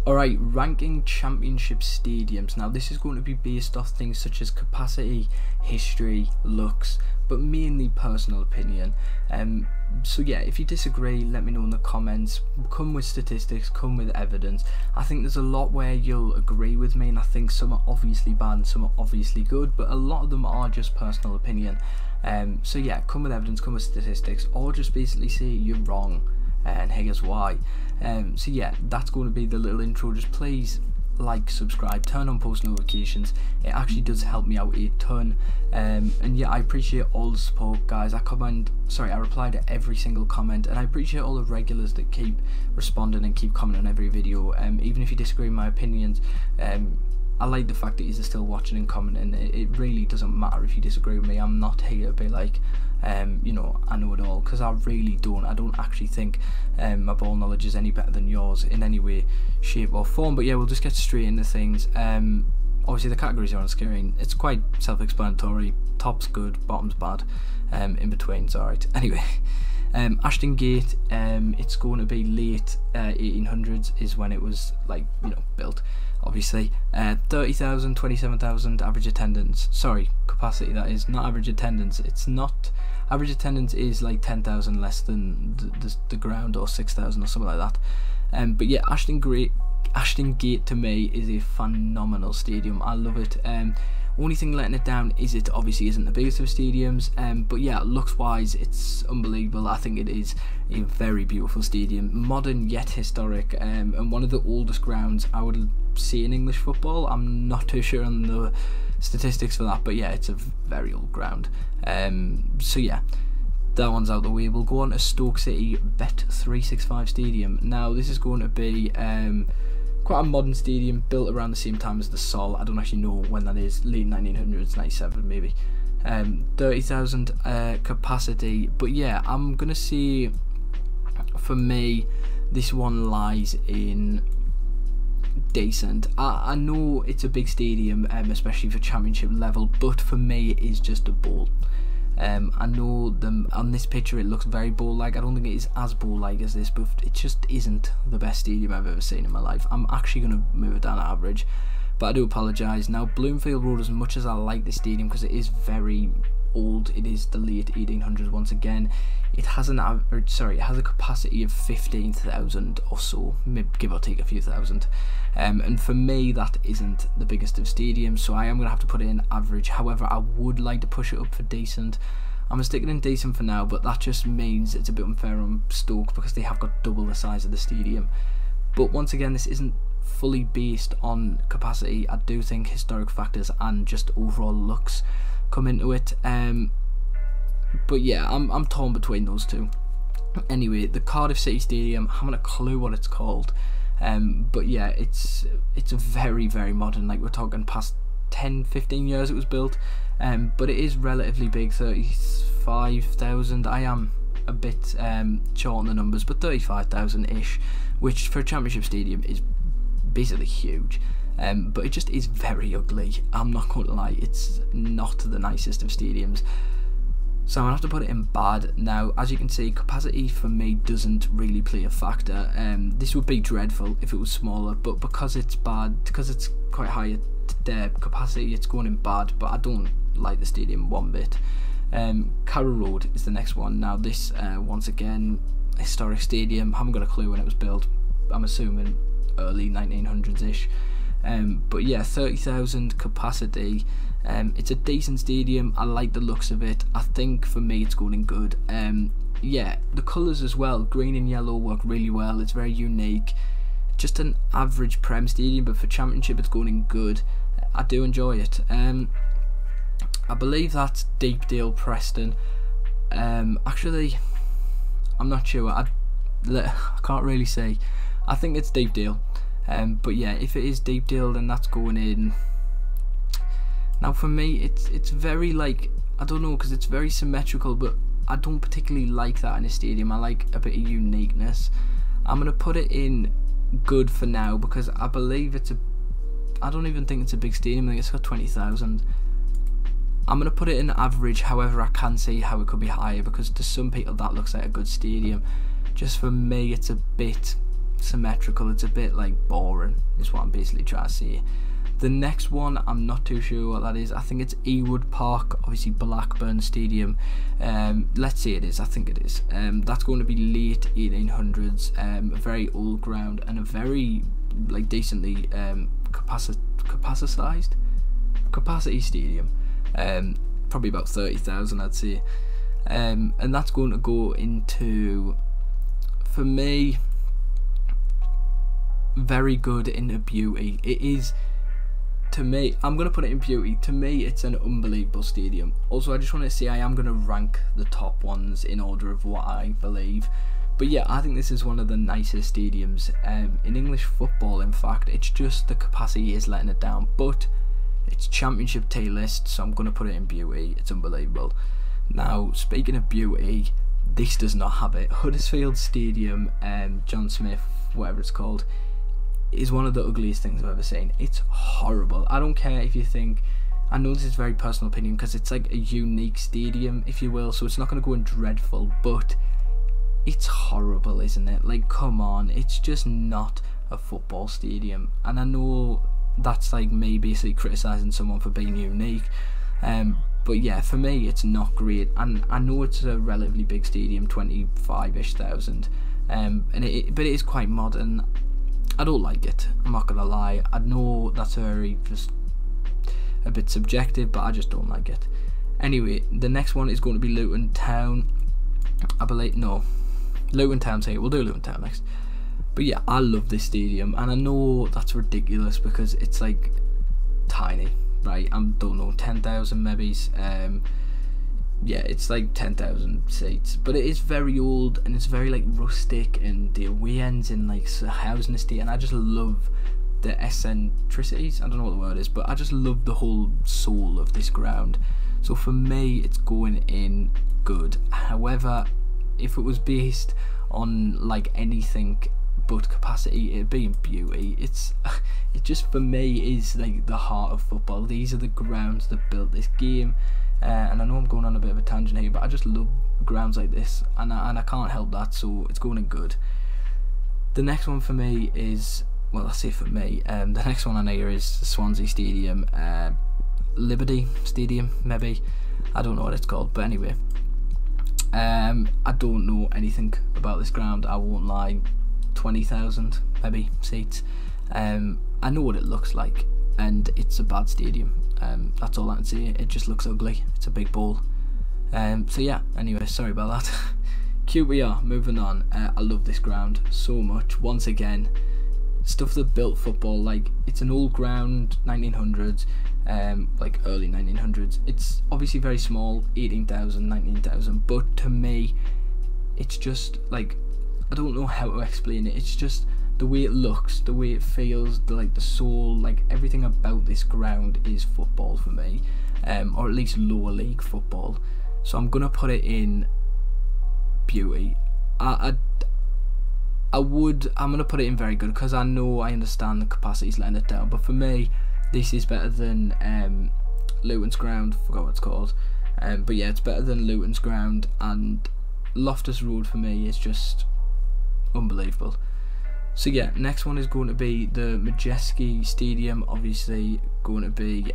Alright, ranking championship stadiums. Now this is going to be based off things such as capacity, history, looks, but mainly personal opinion. So yeah, if you disagree, let me know in the comments. Come with statistics, come with evidence. I think there's a lot where you'll agree with me, and I think some are obviously bad and some are obviously good, but a lot of them are just personal opinion. So yeah, come with evidence, come with statistics, or just basically say you're wrong and here's why. So yeah, that's going to be the little intro. Just please like, subscribe, turn on post notifications. It actually does help me out a ton. And yeah, I appreciate all the support, guys. I reply to every single comment, and I appreciate all the regulars that keep responding and keep commenting on every video. Even if you disagree with my opinions, I like the fact that you're still watching and commenting. It really doesn't matter if you disagree with me. I'm not here to be like, you know, I know it all, because I really don't. I don't actually think my ball knowledge is any better than yours in any way, shape or form. But yeah, we'll just get straight into things. Obviously the categories are on screen. It's quite self-explanatory. Top's good, bottom's bad, in between's alright. Anyway, Ashton Gate, it's going to be late 1800s is when it was, like, you know, built. Obviously, 30,000, 27,000 average attendance. Sorry, capacity, that is, not average attendance. It's not, average attendance is like 10,000 less than the ground, or 6,000 or something like that. But yeah, Ashton Gate to me is a phenomenal stadium. I love it. Only thing letting it down is it obviously isn't the biggest of stadiums, but yeah, looks wise it's unbelievable. I think it is a very beautiful stadium, modern yet historic, and one of the oldest grounds I would say in English football. I'm not too sure on the statistics for that, but yeah, it's a very old ground. So yeah, that one's out the way. We'll go on to Stoke City Bet365 Stadium. Now this is going to be quite a modern stadium, built around the same time as the Sol. I don't actually know when that is, late 1900s, 97 maybe. 30,000 capacity, but yeah, I'm gonna say for me this one lies in decent. I know it's a big stadium, especially for championship level, but for me it is just a bowl. I know them on this picture it looks very bowl-like. I don't think it is as bowl-like as this, but it just isn't the best stadium I've ever seen in my life. I'm actually going to move it down to average, but I do apologise. Now, Bloomfield Road, as much as I like this stadium because it is very old, it is the late 1800s once again, it has an average, sorry, it has a capacity of 15,000 or so, maybe give or take a few thousand. And for me that isn't the biggest of stadiums, so I am going to have to put it in average. However, I would like to push it up for decent. I'm going to stick it in decent for now, but that just means it's a bit unfair on Stoke because they have got double the size of the stadium. But once again, this isn't fully based on capacity. I do think historic factors and just overall looks come into it. But yeah, I'm torn between those two. Anyway, the Cardiff City Stadium, I haven't a clue what it's called. But yeah, it's a very, very modern, like we're talking past 10-15 years it was built, but it is relatively big. 35,000, I am a bit short on the numbers, but 35,000 ish, which for a championship stadium is basically huge. But it just is very ugly, I'm not going to lie. It's not the nicest of stadiums, so I'm going to have to put it in bad. Now, as you can see, capacity for me doesn't really play a factor. This would be dreadful if it was smaller, but because it's bad, because it's quite high capacity, it's going in bad, but I don't like the stadium one bit. Cairo Road is the next one. Now this, once again, historic stadium, haven't got a clue when it was built. I'm assuming early 1900s-ish. But yeah, 30,000 capacity. It's a decent stadium. I like the looks of it. I think for me it's going in good. Yeah, the colours as well, green and yellow, work really well. It's very unique. Just an average Prem stadium, but for championship it's going in good. I do enjoy it. I believe that's Deepdale Preston. Actually, I'm not sure. I can't really say. I think it's Deepdale. But yeah, if it is Deepdale, then that's going in. Now for me, it's very, like, I don't know, because it's very symmetrical, but I don't particularly like that in a stadium. I like a bit of uniqueness. I'm going to put it in good for now, because I believe it's a, I don't even think it's a big stadium. I think it's got 20,000. I'm going to put it in average. However, I can see how it could be higher, because to some people that looks like a good stadium. Just for me, it's a bit symmetrical. It's a bit like boring, is what I'm basically trying to say. The next one, I'm not too sure what that is. I think it's Ewood Park, obviously Blackburn Stadium. Let's say it is, I think it is. That's going to be late 1800s, a very old ground and a very like decently capacity stadium. Probably about 30,000, I'd say. And that's going to go into, for me, very good into beauty. It is, to me, I'm going to put it in beauty. To me, it's an unbelievable stadium. Also, I just want to say I am going to rank the top ones in order of what I believe. But yeah, I think this is one of the nicest stadiums in English football. In fact, it's just the capacity is letting it down. But it's Championship tier list, so I'm going to put it in beauty. It's unbelievable. Now, speaking of beauty, this does not have it. Huddersfield Stadium, John Smith, whatever it's called, is one of the ugliest things I've ever seen. It's horrible. I don't care if you think, I know this is a very personal opinion because it's like a unique stadium, if you will, so it's not going to go in dreadful, but it's horrible, isn't it? Like, come on, it's just not a football stadium. And I know that's like me basically criticising someone for being unique, but yeah, for me it's not great. And I know it's a relatively big stadium, 25-ish thousand, but it is quite modern. I don't like it, I'm not gonna lie. I know that's very just a bit subjective, but I just don't like it. Anyway, the next one is going to be Luton Town, I believe. No, Luton Town's here. We'll do Luton Town next. But yeah, I love this stadium, and I know that's ridiculous because it's like tiny, right? I don't know, 10,000 maybe. Yeah, it's like 10,000 seats, but it is very old and it's very like rustic, and the away ends in like a housing estate, and I just love the eccentricities. I don't know what the word is, but I just love the whole soul of this ground. So for me, it's going in good. However, if it was based on like anything but capacity, it'd be in beauty. It just for me is like the heart of football. These are the grounds that built this game. And I know I'm going on a bit of a tangent here, but I just love grounds like this, and I can't help that, so it's going in good. The next one for me is, well, I say for me, the next one on here is the Swansea Stadium, Liberty Stadium, maybe. I don't know what it's called, but anyway. I don't know anything about this ground, I won't lie. 20,000 maybe seats. I know what it looks like, and it's a bad stadium. That's all I can say. It just looks ugly. It's a big ball. So yeah, anyway, sorry about that. QPR, moving on. I love this ground so much. Once again, stuff that built football. Like, it's an old ground, 1900s, like early 1900s. It's obviously very small, 18,000, 19,000, but to me, it's just like, I don't know how to explain it. It's just the way it looks, the way it feels, like the soul, like everything about this ground is football for me, or at least lower league football. So I'm gonna put it in beauty. I'm gonna put it in very good because I know, I understand the capacity's letting it down, but for me, this is better than Luton's ground. Forgot what it's called, but yeah, it's better than Luton's ground, and Loftus Road for me is just unbelievable. So yeah, next one is going to be the Majeski Stadium, obviously going to be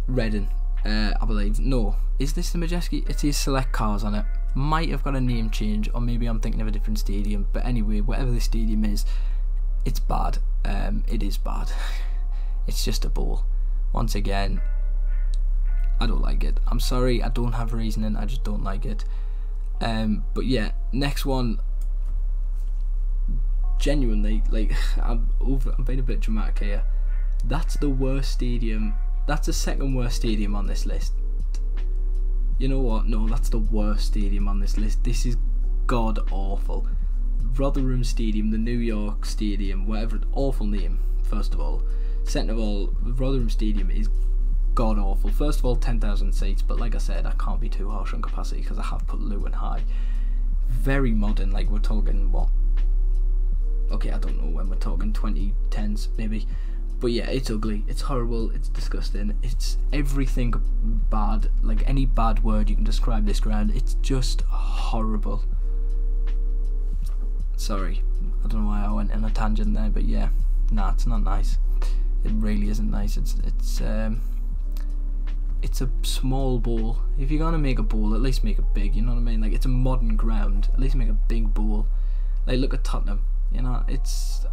Reading, I believe. No, is this the Majeski? It is Select Cars on it. Might have got a name change, or maybe I'm thinking of a different stadium, but anyway, whatever the stadium is, it's bad. It is bad. It's just a ball. Once again, I don't like it. I'm sorry, I don't have reasoning, I just don't like it. But yeah, next one, genuinely, like, I'm being a bit dramatic here. That's the worst stadium. That's the second worst stadium on this list. You know what? No, that's the worst stadium on this list. This is god awful. Rotherham Stadium, the New York Stadium, whatever, awful name, first of all. Second of all, Rotherham Stadium is god awful. First of all, 10,000 seats, but like I said, I can't be too harsh on capacity because I have put Luton high. Very modern, like we're talking, what? Okay, I don't know when we're talking, 2010s maybe. But yeah, it's ugly, it's horrible, it's disgusting, it's everything bad, like any bad word you can describe this ground, it's just horrible. Sorry, I don't know why I went in a tangent there, but yeah, nah, it's not nice. It really isn't nice. It's a small bowl. If you're gonna make a bowl, at least make it big. You know what I mean? Like, it's a modern ground. At least make a big bowl. Like, look at Tottenham. You know,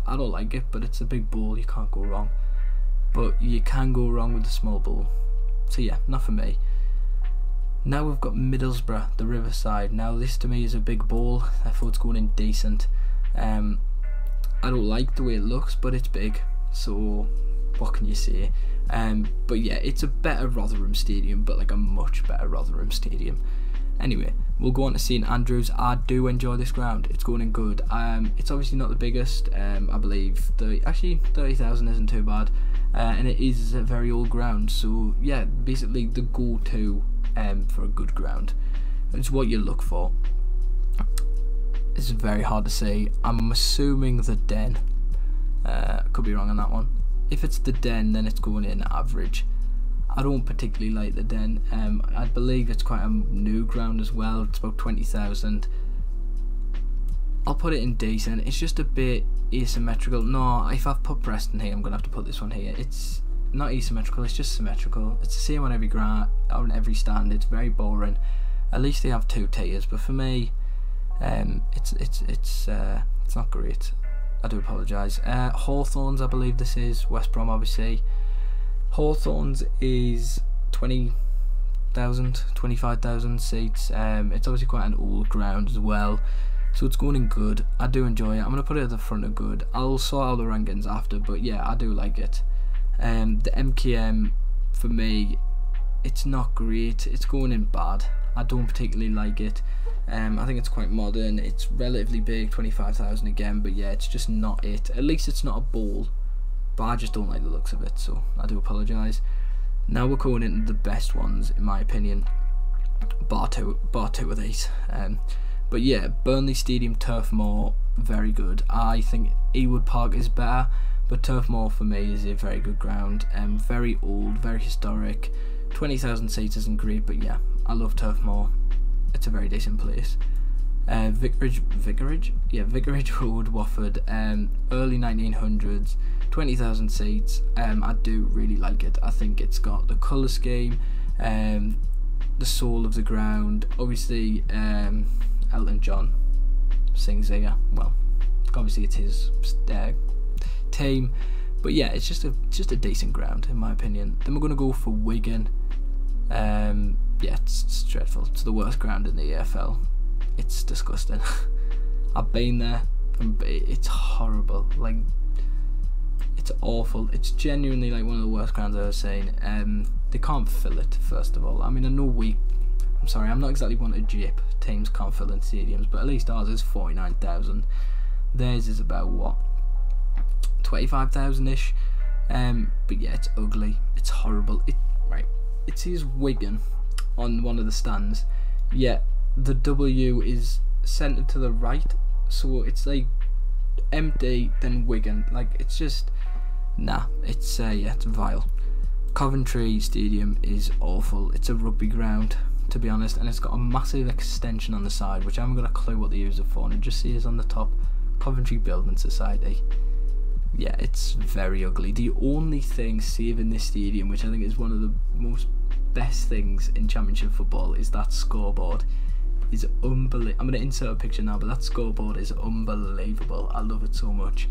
I don't like it, but it's a big bowl. You can't go wrong. But you can go wrong with the small bowl. So yeah, not for me. Now we've got Middlesbrough, the Riverside. Now this to me is a big bowl. Therefore it's going in decent. I don't like the way it looks, but it's big. So what can you say? But yeah, it's a better Rotherham Stadium, but like a much better Rotherham Stadium. Anyway, we'll go on to St Andrews. I do enjoy this ground. It's going in good. It's obviously not the biggest. I believe 30,000 isn't too bad, and it is a very old ground. So yeah, basically the go-to for a good ground. It's what you look for. It's very hard to say. I'm assuming the Den. Could be wrong on that one. If it's the Den, then it's going in average. I don't particularly like the Den. I believe it's quite a new ground as well. It's about 20,000. I'll put it in decent. It's just a bit asymmetrical. No, if I've put Preston here, I'm gonna have to put this one here. It's not asymmetrical. It's just symmetrical. It's the same on every on every stand. It's very boring. At least they have 2 tiers, but for me, it's not great. I do apologise. Hawthorns, I believe this is West Brom, obviously. Hawthorns is 20,000, 25,000 seats. It's obviously quite an old ground as well, so it's going in good. I do enjoy it. I'm gonna put it at the front of good. I'll sort out the rankings after, but yeah, I do like it. The MKM for me, it's not great. It's going in bad. I don't particularly like it. I think it's quite modern. It's relatively big, 25,000 again, but yeah, it's just not it. At least it's not a bowl. But I just don't like the looks of it, so I do apologise. Now we're going into the best ones, in my opinion. Bar two of these. But yeah, Burnley Stadium, Turf Moor, very good. I think Ewood Park is better, but Turf Moor for me is a very good ground. Very old, very historic. 20,000 seats isn't great, but yeah, I love Turf Moor. It's a very decent place. Vicarage Road, Watford, early 1900s, 20,000 seats. I do really like it. I think it's got the colour scheme, the soul of the ground. Obviously, Elton John sings here. Well, obviously it's his team, but yeah, it's just a decent ground in my opinion. Then we're gonna go for Wigan. Yeah, it's dreadful. It's the worst ground in the EFL. It's disgusting. I've been there, and it's horrible. Like, it's awful. It's genuinely like one of the worst grounds I've ever seen. They can't fill it, first of all. I mean, I know I'm sorry, I'm not exactly one to jip. Teams can't fill in stadiums, but at least ours is 49,000. Theirs is about what, 25,000-ish. But yeah, it's ugly. It's horrible. It says Wigan on one of the stands, yet the W is centered to the right, so it's like empty then Wigan. Like, it's just nah. It's yeah, it's vile. Coventry Stadium is awful. It's a rugby ground, to be honest, and it's got a massive extension on the side, which I haven't got a clue what they use it for, and it just says on the top Coventry Building Society. Yeah, it's very ugly. The only thing saving this stadium, which I think is one of the most best things in Championship football, is that scoreboard. Is unbelievable. I'm going to insert a picture now, but that scoreboard is unbelievable. I love it so much.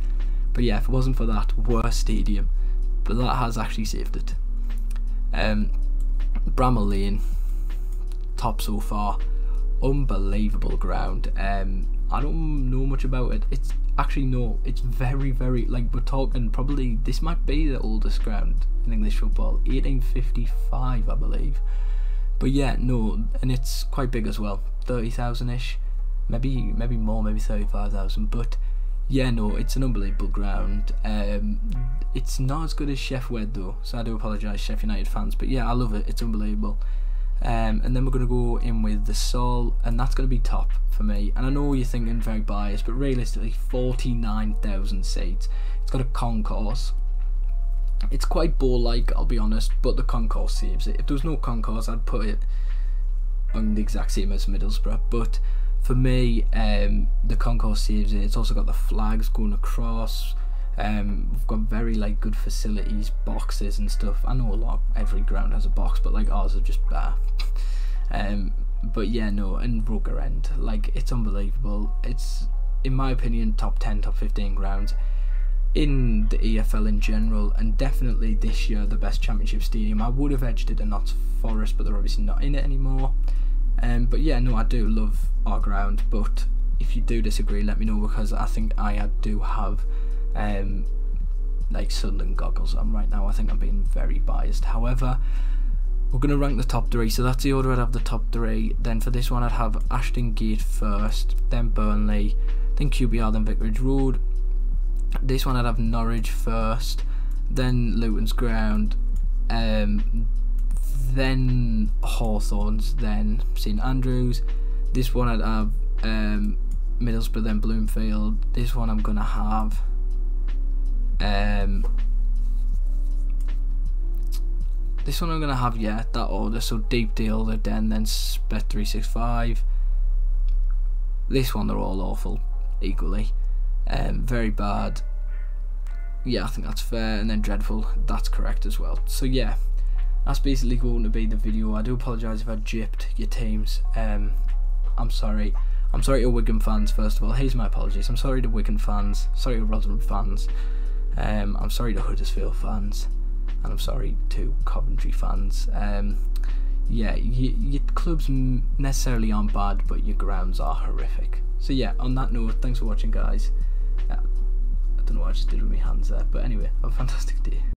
But yeah, if it wasn't for that, worst stadium. But that has actually saved it. Bramall Lane, top so far. Unbelievable ground. I don't know much about it. It's actually no. It's very, very, like, we're talking probably, this might be the oldest ground in English football. 1855, I believe. But yeah, no, and it's quite big as well. 30,000-ish, maybe more, maybe 35,000. But yeah, no, it's an unbelievable ground. It's not as good as Sheff Wed though, so I do apologise, Sheffield United fans. But yeah, I love it. It's unbelievable. And then we're going to go in with the Sol, and that's going to be top for me. And I know you're thinking very biased, but realistically, 49,000 seats. It's got a concourse. It's quite bowl-like, I'll be honest, but the concourse saves it. If there was no concourse, I'd put it on the exact same as Middlesbrough. But For me, the concourse saves it. It's also got the flags going across. We've got very like good facilities, boxes and stuff. I know every ground has a box, but like ours are just bare. But yeah, no, and Rugger End, like, it's unbelievable. It's, in my opinion, top 10, top 15 grounds in the EFL in general, and definitely this year the best Championship stadium. I would have edged it to Notts Forest, but they're obviously not in it anymore. But yeah, no, I do love our ground, but if you do disagree, let me know, because I think I do have like Sunderland goggles on right now. I think I'm being very biased. However, we're going to rank the top 3, so that's the order I'd have the top 3. Then for this one I'd have Ashton Gate first, then Burnley, then QPR, then Vicarage Road. This one I'd have Norwich first, then Luton's ground, then Hawthorns, then St Andrews. This one I'd have Middlesbrough, then Bloomfield. This one I'm gonna have yeah, that order. So Deepdale, the Den, then Spet 365. This one, they're all awful equally. Very bad. Yeah, I think that's fair. And then Dreadful, that's correct as well. So yeah, that's basically going to be the video. I do apologise if I gypped your teams. I'm sorry. I'm sorry to Wigan fans, first of all. Here's my apologies. I'm sorry to Wigan fans. Sorry to Rotherham fans. I'm sorry to Huddersfield fans. And I'm sorry to Coventry fans. Yeah, your clubs necessarily aren't bad, but your grounds are horrific. So yeah, on that note, thanks for watching, guys. I don't know what I just did with my hands there, but anyway, have a fantastic day.